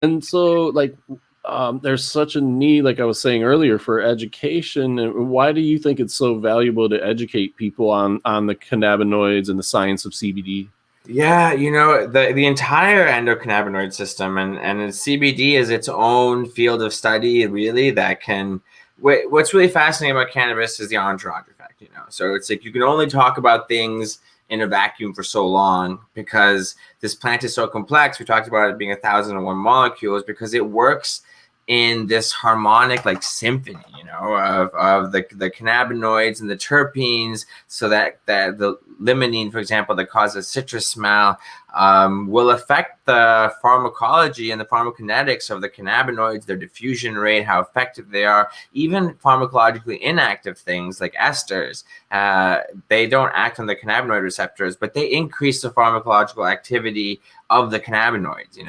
And so, like, there's such a need, like I was saying earlier, for education. And why do you think it's so valuable to educate people on the cannabinoids and the science of CBD? Yeah, the entire endocannabinoid system and CBD is its own field of study, really, that can. What's really fascinating about cannabis is the entourage effect, So it's like you can only talk about things in a vacuum for so long because this plant is so complex. We talked about it being 1,001 molecules because it works in this harmonic like symphony, of the cannabinoids and the terpenes, so that the limonene, for example, that causes citrus smell, will affect the pharmacology and the pharmacokinetics of the cannabinoids, their diffusion rate, how effective they are. Even pharmacologically inactive things like esters, they don't act on the cannabinoid receptors, but they increase the pharmacological activity of the cannabinoids,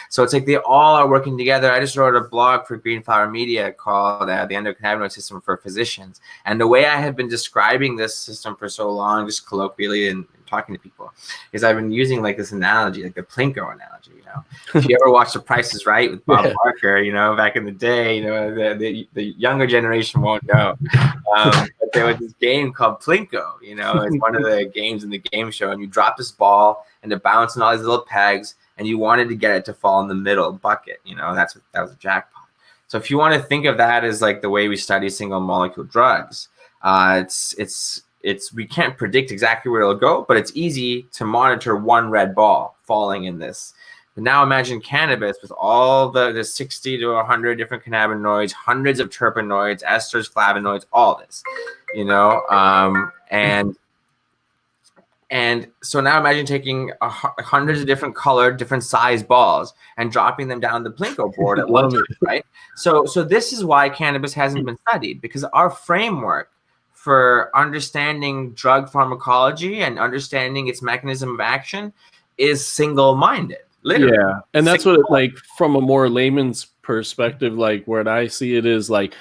So it's like they all are working together. I just wrote a blog for Green Flower Media called the Endocannabinoid System for Physicians. And the way I have been describing this system for so long, just colloquially and talking to people, is I've been using like this analogy, like the Plinko analogy, If you ever watched The Price is Right with Bob Barker, back in the day, the younger generation won't know. But there was this game called Plinko, it's one of the games in the game show, and you drop this ball and it bounced on all these little pegs, and you wanted to get it to fall in the middle bucket, that was a jackpot. So if you want to think of that as like the way we study single molecule drugs, we can't predict exactly where it'll go, but it's easy to monitor one red ball falling in this. But now imagine cannabis with all the 60 to 100 different cannabinoids, hundreds of terpenoids, esters, flavonoids, all this, and so now imagine taking hundreds of different colored, different size balls and dropping them down the Plinko board at one time, right? So this is why cannabis hasn't been studied, because our framework for understanding drug pharmacology and understanding its mechanism of action is single-minded, literally. Yeah, and that's what it, like, from a more layman's perspective, like what I see it is like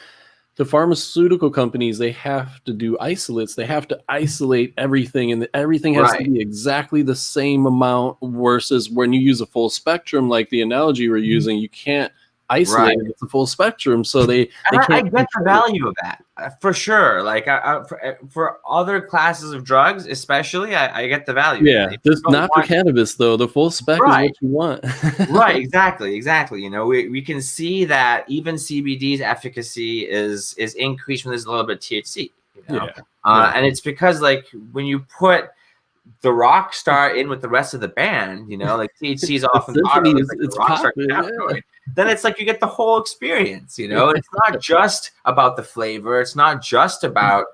the pharmaceutical companies, they have to do isolates. They have to isolate everything, and everything has to be exactly the same amount, versus when you use a full spectrum, like the analogy we're using, you can't isolate it. It's a full spectrum. So they can't. I get the value of that for sure. Like for other classes of drugs, especially, I get the value. Yeah, just not for cannabis though. The full spec is what you want. Right, exactly. We can see that even CBD's efficacy is increased when there's a little bit of THC. And it's because like when you put the rock star in with the rest of the band, like THC is often thought of as like the rock star cannabinoid. Then it's like you get the whole experience. It's not just about the flavor. It's not just about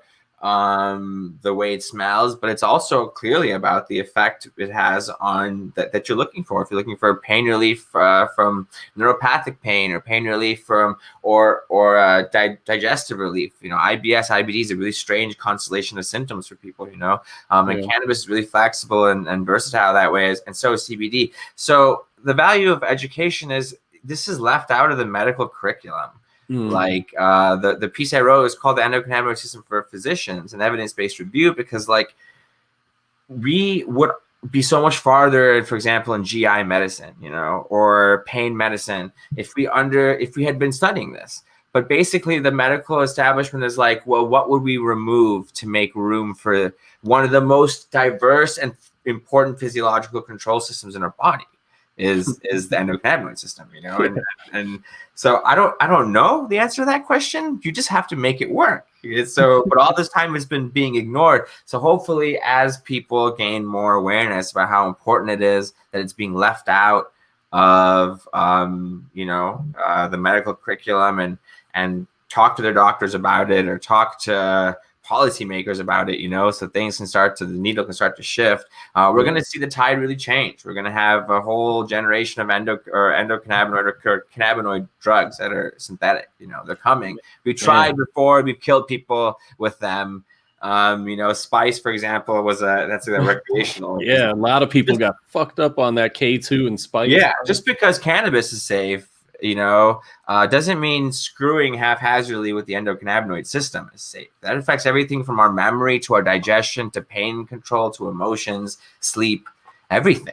the way it smells, but it's also clearly about the effect it has on that you're looking for. If you're looking for pain relief from neuropathic pain, or pain relief from or digestive relief, IBS, IBD is a really strange constellation of symptoms for people, and cannabis is really flexible and versatile that way, and so is CBD. So the value of education is this is left out of the medical curriculum. Like the piece I wrote is called The Endocannabinoid System for Physicians, an evidence-based review, because like we would be so much farther, for example, in GI medicine, or pain medicine, if we had been studying this. But basically the medical establishment is like, well, what would we remove to make room for one of the most diverse and important physiological control systems in our body? Is the endocannabinoid system, and so I don't know the answer to that question. You just have to make it work. But all this time has been being ignored. So hopefully, as people gain more awareness about how important it is, that it's being left out of the medical curriculum, and talk to their doctors about it, or talk to policymakers about it, so the needle can start to shift. We're going to see the tide really change. We're going to have a whole generation of endocannabinoid or cannabinoid drugs that are synthetic. They're coming. We tried before. We've killed people with them. Spice, for example, that's a recreational. Yeah, a lot of people got fucked up on that K2 and Spice. Yeah, just because cannabis is safe, doesn't mean screwing haphazardly with the endocannabinoid system is safe. That affects everything from our memory to our digestion to pain control to emotions, sleep, everything.